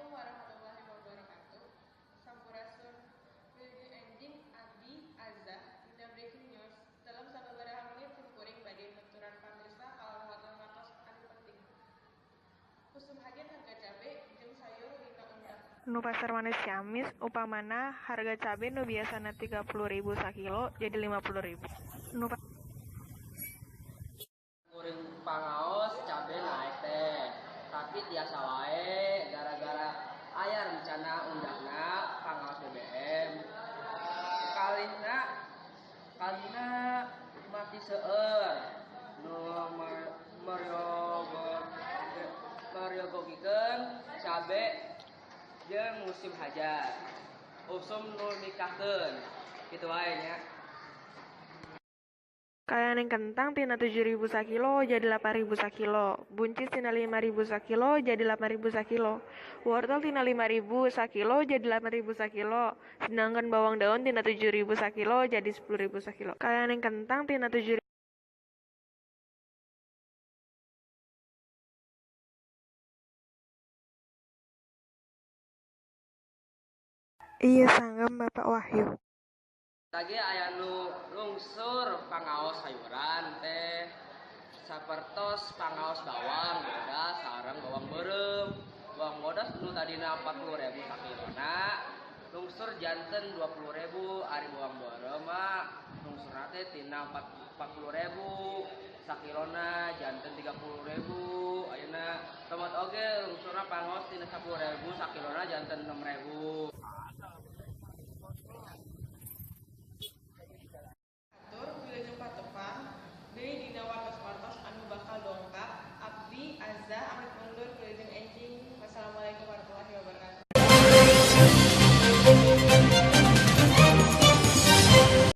warahmatullahi wabarakatuh. Sampurasun, Wilujeng enjing abdi Azza dina breaking news dalam sababaraha menit kuring bade nuturan pamirsa kalawarta ngatos anu penting. Kusum hadir harga cabe jeung sayur dina undang. Nu pasar manis Ciamis upamana harga cabe nu biasana 30.000 sakilo jadi 50.000. Kuring pangaos cabe naik teh, tapi tiasa wae gara-gara aya rencana undangna pangaos BBM. Kalina mati seueur nu meryogogikeun cabe jeung musim hajat. Usum nu nikahkeun kitu wae nya. Kayaneng kentang tina 7.000 sakilo jadi 8.000 sakilo. Buncis tina 5.000 sakilo jadi 8.000 sakilo. Wortel tina 5.000 sakilo jadi 8.000 sakilo. Sedangkan bawang daun tina 7.000 sakilo jadi 10.000 sakilo. Kayaneng kentang tina 7.000. Iya sanggem Bapak Wahyu. Tadi aya nu lungsur pangaos sayuran teh sapertos pangaos bawang bodas sareng bawang beureum. Bawang bodas nu tadina 40.000 sakilona lungsur janten 20.000, ari bawang beureum mah lungsurna teh tina 40.000 sakilona janten 30.000. Ayeuna tomat oge lungsurna pangaos tina 10.000 sakilona janten 6.000. Atur wilujeng patepang deui dina wartos-wartos anu bakal dongkap abdi Azza amit